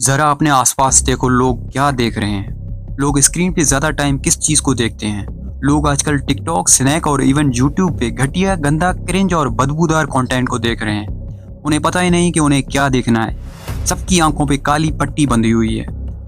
जरा अपने आसपास देखो, लोग क्या देख रहे हैं। लोग स्क्रीन पे ज्यादा टाइम किस चीज को देखते हैं। लोग आजकल टिकटॉक, स्नैक और इवन यूट्यूब पे घटिया, गंदा, क्रिंज और बदबूदार कंटेंट को देख रहे हैं। उन्हें पता ही नहीं कि उन्हें क्या देखना है। सबकी आंखों पे काली पट्टी बंधी हुई है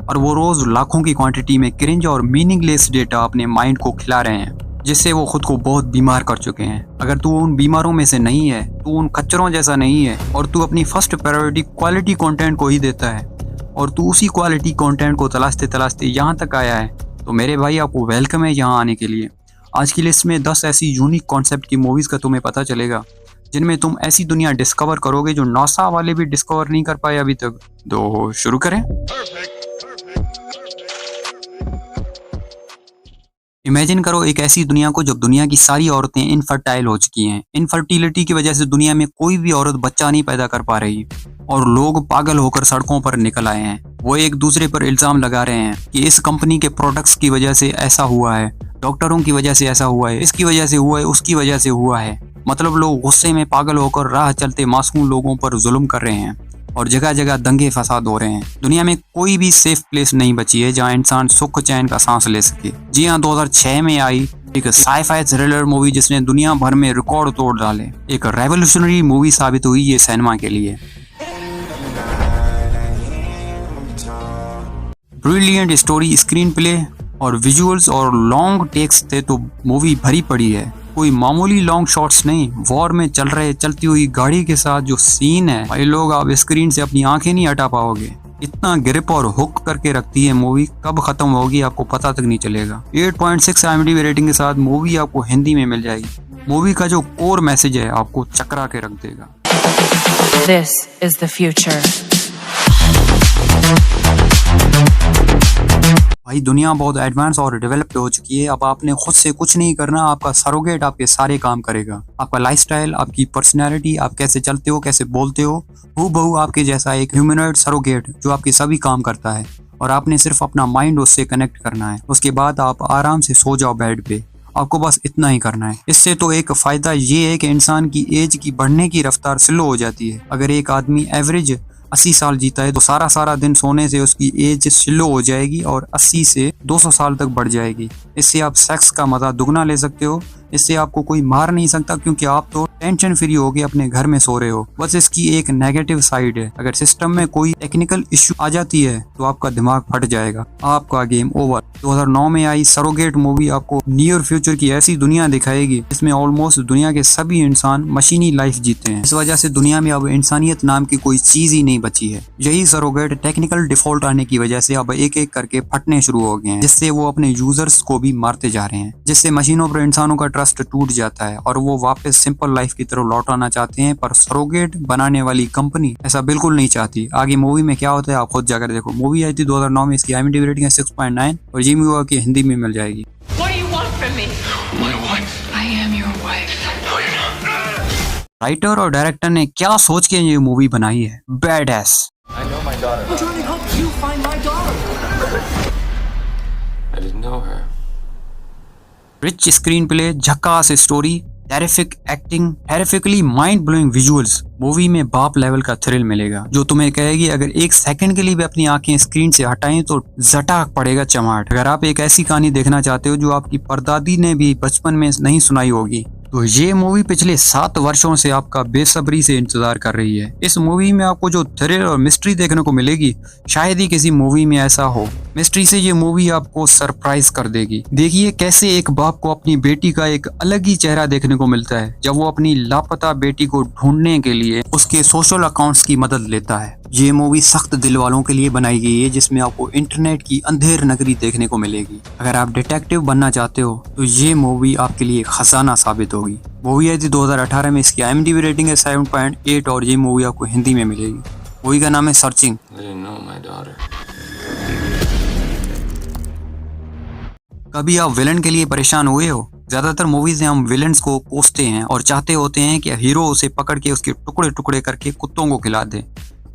और वो रोज लाखों की क्वांटिटी में क्रिंज और मीनिंगलेस डेटा अपने माइंड को खिला रहे हैं, जिससे वो खुद को बहुत बीमार कर चुके हैं। अगर तू उन बीमारों में से नहीं है, तू उन खच्चरों जैसा नहीं है और तू अपनी फर्स्ट प्रायोरिटी क्वालिटी कंटेंट को ही देता है और तू उसी क्वालिटी कंटेंट को तलाशते तलाशते यहाँ तक आया है, तो मेरे भाई आपको वेलकम है यहाँ आने के लिए। आज की लिस्ट में 10 ऐसी यूनिक कॉन्सेप्ट की मूवीज़ का तुम्हें पता चलेगा जिनमें तुम ऐसी दुनिया डिस्कवर करोगे जो नासा वाले भी डिस्कवर नहीं कर पाए अभी तक। तो शुरू करें। इमेजिन करो एक ऐसी दुनिया को जब दुनिया की सारी औरतें इनफर्टाइल हो चुकी हैं। इनफर्टिलिटी की वजह से दुनिया में कोई भी औरत बच्चा नहीं पैदा कर पा रही और लोग पागल होकर सड़कों पर निकल आए हैं। वो एक दूसरे पर इल्जाम लगा रहे हैं कि इस कंपनी के प्रोडक्ट्स की वजह से ऐसा हुआ है, डॉक्टरों की वजह से ऐसा हुआ है, इसकी वजह से हुआ है, उसकी वजह से हुआ है। मतलब लोग गुस्से में पागल होकर राह चलते मासूम लोगों पर जुल्म कर रहे हैं और जगह जगह दंगे फसाद हो रहे हैं। दुनिया में कोई भी सेफ प्लेस नहीं बची है जहां इंसान सुख चैन का सांस ले सके। जी हाँ, 2006 में आई एक साइ-फाई थ्रिलर मूवी जिसने दुनिया भर में रिकॉर्ड तोड़ डाले। एक रेवोल्यूशनरी मूवी साबित हुई ये सिनेमा के लिए। ब्रिलियंट स्टोरी, स्क्रीन प्ले और विजुअल्स और लॉन्ग टेक्स थे तो मूवी भरी पड़ी है। कोई मामूली लॉन्ग शॉट्स नहीं, वॉर में चलती हुई गाड़ी के साथ जो सीन है भाई, लोग आप स्क्रीन से अपनी आंखें नहीं हटा पाओगे। इतना ग्रिप और हुक करके रखती है मूवी, कब खत्म होगी आपको पता तक नहीं चलेगा। 8.6 IMDb रेटिंग के साथ मूवी आपको हिंदी में मिल जाएगी। मूवी का जो कोर मैसेज है आपको चकरा के रख देगा। This is the future. भाई दुनिया बहुत एडवांस और डेवलप्ड हो चुकी है। अब आपने खुद से कुछ नहीं करना, आपका सरोगेट आपके सारे काम करेगा। आपका लाइफस्टाइल, आपकी पर्सनैलिटी, आप कैसे चलते हो, कैसे बोलते हो, हूबहू आपके जैसा एक ह्यूमनॉइड सरोगेट जो आपके सभी काम करता है और आपने सिर्फ अपना माइंड उससे कनेक्ट करना है। उसके बाद आप आराम से सो जाओ बेड पे। आपको बस इतना ही करना है। इससे तो एक फायदा ये है कि इंसान की एज की बढ़ने की रफ्तार स्लो हो जाती है। अगर एक आदमी एवरेज 80 साल जीता है तो सारा दिन सोने से उसकी एज स्लो हो जाएगी और 80 से 200 साल तक बढ़ जाएगी। इससे आप सेक्स का मजा दुगना ले सकते हो। इससे आपको कोई मार नहीं सकता क्योंकि आप तो टेंशन फ्री होके अपने घर में सो रहे हो। बस इसकी एक नेगेटिव साइड है, अगर सिस्टम में कोई टेक्निकल इश्यू आ जाती है तो आपका दिमाग फट जाएगा, आपका गेम ओवर। 2009 में आई सरोगेट मूवी आपको नियर फ्यूचर की ऐसी दुनिया दिखाएगी जिसमें ऑलमोस्ट दुनिया के सभी इंसान मशीनी लाइफ जीते हैं। इस वजह से दुनिया में अब इंसानियत नाम की कोई चीज ही नहीं बची है। यही सरोगेट टेक्निकल डिफॉल्ट आने की वजह से अब एक एक करके फटने शुरू हो गए हैं, जिससे वो अपने यूजर्स को भी मारते जा रहे हैं, जिससे मशीनों पर इंसानों का ट्रस्ट टूट जाता है और वो वापस सिंपल लाइफ की तरफ लौट आना चाहते हैं। पर सरोगेट बनाने वाली कंपनी ऐसा बिल्कुल नहीं चाहती। आगे मूवी में क्या होता है आप खुद जाकर देखो। मूवी आई थी 2009 में, इसकी IMDb रेटिंग है 6.9 और ये मूवी की हिंदी में मिल जाएगी। राइटर और डायरेक्टर ने क्या सोच के ये मूवी बनाई है, bad ass. Rich screenplay, झकास story, terrific acting, terrifically mind blowing visuals. Movie में बाप लेवल का थ्रिल मिलेगा जो तुम्हें कहेगी अगर एक सेकंड के लिए भी अपनी आंखें स्क्रीन से हटाएं तो झटाक पड़ेगा चमाट। अगर आप एक ऐसी कहानी देखना चाहते हो जो आपकी परदादी ने भी बचपन में नहीं सुनाई होगी तो ये मूवी पिछले 7 वर्षों से आपका बेसब्री से इंतजार कर रही है। इस मूवी में आपको जो थ्रिल और मिस्ट्री देखने को मिलेगी शायद ही किसी मूवी में ऐसा हो। मिस्ट्री से ये मूवी आपको सरप्राइज कर देगी। देखिए कैसे एक बाप को अपनी बेटी का एक अलग ही चेहरा देखने को मिलता है जब वो अपनी लापता बेटी को ढूंढने के लिए उसके सोशल अकाउंट्स की मदद लेता है। ये मूवी सख्त दिल वालों के लिए बनाई गई है जिसमें आपको इंटरनेट की अंधेर नगरी देखने को मिलेगी। अगर आप डिटेक्टिव बनना चाहते हो तो ये मूवी आपके लिए खजाना साबित होगी। मूवी आई थी 2018 में, इसकी IMDb रेटिंग है 7.8 और ये मूवी आपको हिंदी में मिलेगी। मूवी का नाम है सर्चिंग। कभी आप विलन के लिए परेशान हुए हो? ज्यादातर मूवीज में हम विलन्स को कोसते हैं और चाहते होते हैं कि हीरो उसे पकड़ के उसके टुकड़े टुकड़े करके कुत्तों को खिला दे,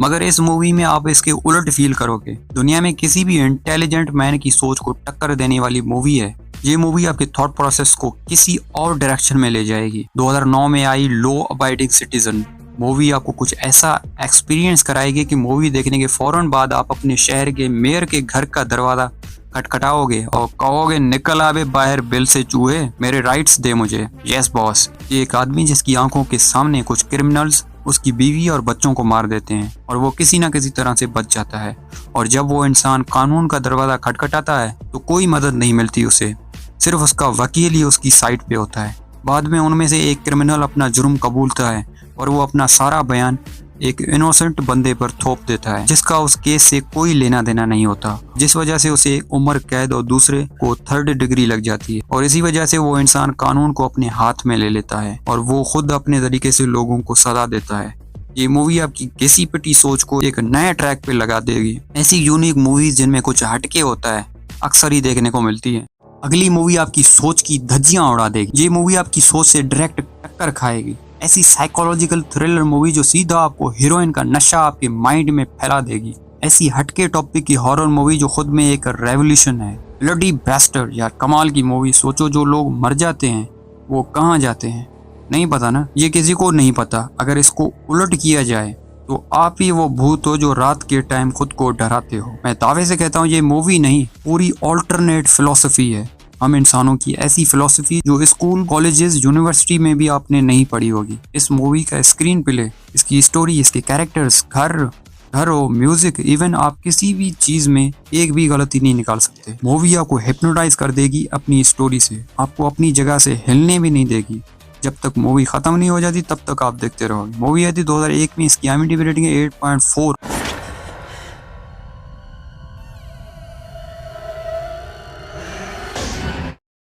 मगर इस मूवी में आप इसके उलट फील करोगे। दुनिया में किसी भी इंटेलिजेंट मैन की सोच को टक्कर देने वाली मूवी है। ये मूवी आपके थॉट प्रोसेस को किसी और डायरेक्शन में ले जाएगी। 2009 में आई लो अबाइडिंग सिटीजन। मूवी आपको कुछ ऐसा एक्सपीरियंस कराएगी कि मूवी देखने के फौरन बाद आप अपने शहर के मेयर के घर का दरवाजा खटखटाओगे और कहोगे निकल आवे बाहर बिल से चूहे, मेरे राइट्स दे मुझे। Yes boss. ये एक आदमी जिसकी आंखों के सामने कुछ क्रिमिनल्स उसकी बीवी और बच्चों को मार देते हैं और वो किसी ना किसी तरह से बच जाता है। और जब वो इंसान कानून का दरवाजा खटखटाता है तो कोई मदद नहीं मिलती उसे, सिर्फ उसका वकील ही उसकी साइड पे होता है। बाद में उनमें से एक क्रिमिनल अपना जुर्म कबूलता है और वो अपना सारा बयान एक इनोसेंट बंदे पर थोप देता है जिसका उस केस से कोई लेना देना नहीं होता, जिस वजह से उसे उम्र कैद और दूसरे को 3rd डिग्री लग जाती है। और इसी वजह से वो इंसान कानून को अपने हाथ में ले लेता है और वो खुद अपने तरीके से लोगों को सजा देता है। ये मूवी आपकी घिसी पिटी सोच को एक नए ट्रैक पे लगा देगी। ऐसी यूनिक मूवीज जिनमें कुछ हटके होता है अक्सर ही देखने को मिलती है। अगली मूवी आपकी सोच की धज्जियां उड़ा देगी। ये मूवी आपकी सोच से डायरेक्ट टक्कर खाएगी। ऐसी साइकोलॉजिकल थ्रिलर मूवी जो सीधा आपको हीरोइन का नशा आपके माइंड में फैला देगी। ऐसी हटके टॉपिक की हॉरर मूवी जो खुद में एक रेवोल्यूशन है। ब्लडी बैस्टर्ड यार कमाल की मूवी। सोचो जो लोग मर जाते हैं वो कहाँ जाते हैं, नहीं पता ना, ये किसी को नहीं पता। अगर इसको उलट किया जाए तो आप ही वो भूत हो जो रात के टाइम खुद को डराते हो। मैं दावे से कहता हूँ ये मूवी नहीं, पूरी ऑल्टरनेट फिलॉसफी है हम इंसानों की, ऐसी फिलॉसफी जो स्कूल कॉलेजेस यूनिवर्सिटी में भी आपने नहीं पढ़ी होगी। इस मूवी का स्क्रीन प्ले, इसकी स्टोरी, इसके कैरेक्टर्स, घर हो, म्यूजिक, इवन आप किसी भी चीज में एक भी गलती नहीं निकाल सकते। मूवी आपको हिप्नोटाइज कर देगी अपनी स्टोरी से, आपको अपनी जगह से हिलने भी नहीं देगी। जब तक मूवी खत्म नहीं हो जाती तब तक आप देखते रहोगे। मूवी आई थी 2001 में, इसकी IMDb रेटिंग है 8.4।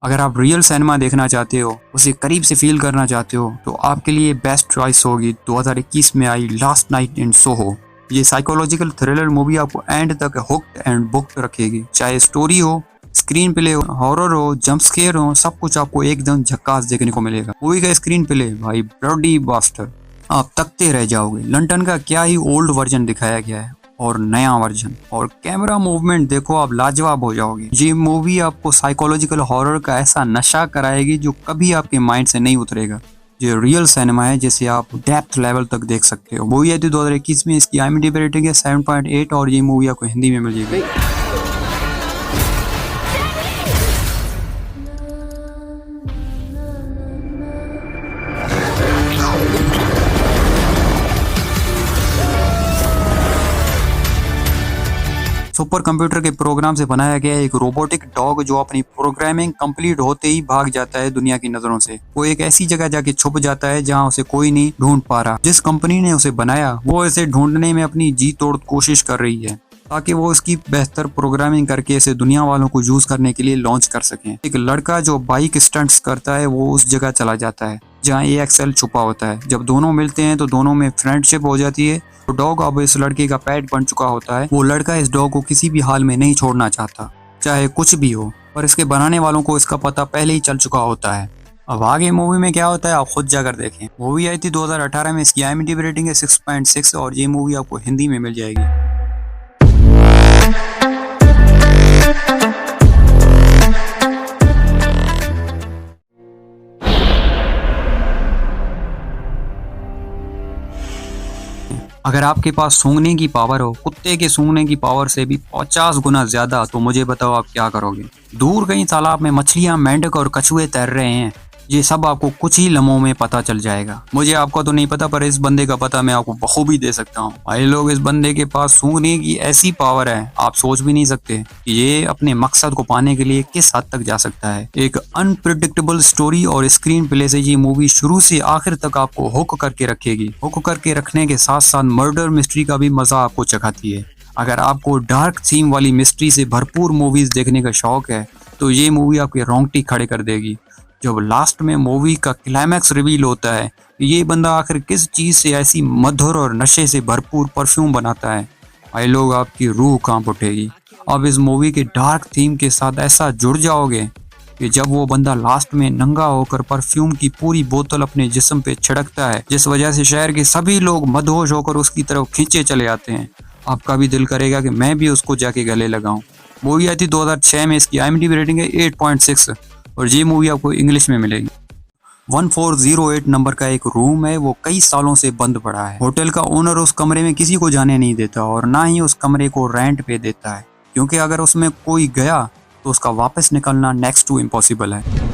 अगर आप रियल सिनेमा देखना चाहते हो, उसे करीब से फील करना चाहते हो, तो आपके लिए बेस्ट चॉइस होगी 2021 में आई लास्ट नाइट इन सोहो। ये साइकोलॉजिकल थ्रिलर मूवी आपको एंड तक हुक्ड एंड बुक्ड रखेगी। चाहे स्टोरी हो, स्क्रीन प्ले हो, हॉरर हो, जंप स्केयर हो, सब कुछ आपको एकदम झक्कास देखने को मिलेगा। मूवी का स्क्रीन प्ले भाई ब्लडी बास्टर, आप तकते रह जाओगे। लंदन का क्या ही ओल्ड वर्जन दिखाया गया है और नया वर्जन, और कैमरा मूवमेंट देखो आप लाजवाब हो जाओगे। ये मूवी आपको साइकोलॉजिकल हॉरर का ऐसा नशा कराएगी जो कभी आपके माइंड से नहीं उतरेगा। ये रियल सिनेमा है जिसे आप डेप्थ लेवल तक देख सकते हो। मूवी आई थी 2021 में, इसकी IMDb रेटिंग है 7.8 और ये मूवी आपको हिंदी में मिल जाएगी। सुपर कंप्यूटर के प्रोग्राम से बनाया गया एक रोबोटिक डॉग जो अपनी प्रोग्रामिंग कंप्लीट होते ही भाग जाता है दुनिया की नजरों से। वो एक ऐसी जगह जाके छुप जाता है जहां उसे कोई नहीं ढूंढ पा रहा। जिस कंपनी ने उसे बनाया वो इसे ढूंढने में अपनी जी तोड़ कोशिश कर रही है ताकि वो इसकी बेहतर प्रोग्रामिंग करके इसे दुनिया वालों को यूज करने के लिए लॉन्च कर सकें। एक लड़का जो बाइक स्टंट्स करता है वो उस जगह चला जाता है जहाँ AXL छुपा होता है। जब दोनों मिलते हैं तो दोनों में फ्रेंडशिप हो जाती है। तो डॉग अब इस लड़के का पेट बन चुका होता है। वो लड़का इस डॉग को किसी भी हाल में नहीं छोड़ना चाहता, चाहे कुछ भी हो, पर इसके बनाने वालों को इसका पता पहले ही चल चुका होता है। अब आगे मूवी में क्या होता है आप खुद जाकर देखें। मूवी आई थी 2018 में, इसकी IMDb रेटिंग है 6.6 और ये मूवी आपको हिंदी में मिल जाएगी। अगर आपके पास सूंघने की पावर हो कुत्ते के सूंघने की पावर से भी 50 गुना ज्यादा, तो मुझे बताओ आप क्या करोगे। दूर कहीं तालाब में मछलियां, मेंढक और कछुए तैर रहे हैं, ये सब आपको कुछ ही लम्हों में पता चल जाएगा। मुझे आपका तो नहीं पता पर इस बंदे का पता मैं आपको बखूबी दे सकता हूँ। भाई लोग, इस बंदे के पास सूंघने की ऐसी पावर है आप सोच भी नहीं सकते कि ये अपने मकसद को पाने के लिए किस हद तक जा सकता है। एक अनप्रिडिक्टेबल स्टोरी और स्क्रीन प्ले से ये मूवी शुरू से आखिर तक आपको हुक करके रखेगी। हुक करके रखने के साथ साथ मर्डर मिस्ट्री का भी मजा आपको चखाती है। अगर आपको डार्क थीम वाली मिस्ट्री से भरपूर मूवीज देखने का शौक है तो ये मूवी आपके रोंगटे खड़े कर देगी। जब लास्ट में मूवी का क्लाइमैक्स रिवील होता है ये बंदा आखिर किस चीज से ऐसी मधुर और नशे से भरपूर परफ्यूम बनाता है, भाई लोग आपकी रूह कांप उठेगी। अब इस मूवी के डार्क थीम के साथ ऐसा जुड़ जाओगे कि जब वो बंदा लास्ट में नंगा होकर परफ्यूम की पूरी बोतल अपने जिस्म पे छिड़कता है, जिस वजह से शहर के सभी लोग मदहोश होकर उसकी तरफ खींचे चले आते हैं, आपका भी दिल करेगा कि मैं भी उसको जाके गले लगाऊं। मूवी आई थी 2006 में, इसकी IMDb रेटिंग है 8.6 और ये मूवी आपको इंग्लिश में मिलेगी। 1408 नंबर का एक रूम है, वो कई सालों से बंद पड़ा है। होटल का ओनर उस कमरे में किसी को जाने नहीं देता और ना ही उस कमरे को रेंट पे देता है, क्योंकि अगर उसमें कोई गया तो उसका वापस निकलना नेक्स्ट टू इम्पॉसिबल है।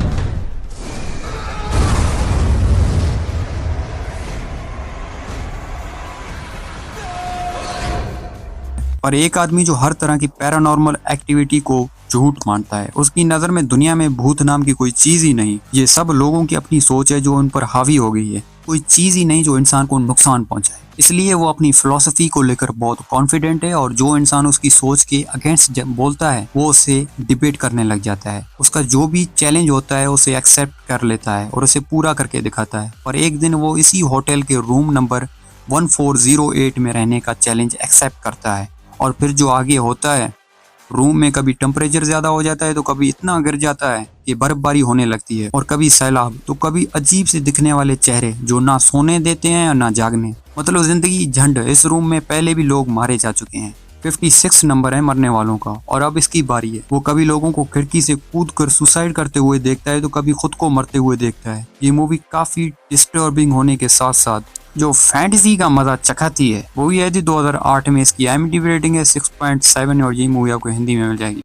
पर एक आदमी जो हर तरह की पैरानॉर्मल एक्टिविटी को झूठ मानता है, उसकी नज़र में दुनिया में भूत नाम की कोई चीज़ ही नहीं। ये सब लोगों की अपनी सोच है जो उन पर हावी हो गई है। कोई चीज़ ही नहीं जो इंसान को नुकसान पहुंचाए। इसलिए वो अपनी फिलॉसफी को लेकर बहुत कॉन्फिडेंट है और जो इंसान उसकी सोच के अगेंस्ट बोलता है वो उससे डिबेट करने लग जाता है। उसका जो भी चैलेंज होता है उसे एक्सेप्ट कर लेता है और उसे पूरा करके दिखाता है। पर एक दिन वो इसी होटल के रूम नंबर 1408 में रहने का चैलेंज एक्सेप्ट करता है और फिर जो आगे होता है, रूम में कभी टेम्परेचर ज़्यादा हो जाता है तो कभी इतना गिर जाता है कि बर्फबारी होने लगती है, और कभी सैलाब, तो कभी अजीब से दिखने वाले चेहरे जो ना सोने देते हैं और ना जागने। मतलब जिंदगी झंड। इस रूम में पहले भी लोग मारे जा चुके हैं। 56 नंबर है मरने वालों का और अब इसकी बारी है। वो कभी लोगों को खिड़की से कूद कर सुसाइड करते हुए देखता है तो कभी खुद को मरते हुए देखता है। ये मूवी काफ़ी डिस्टर्बिंग होने के साथ साथ जो फैंटेसी का मजा चखाती है वो भी है। 2008 में इसकी IMDb रेटिंग है 6.7 और ये मूवी आपको हिंदी में मिल जाएगी।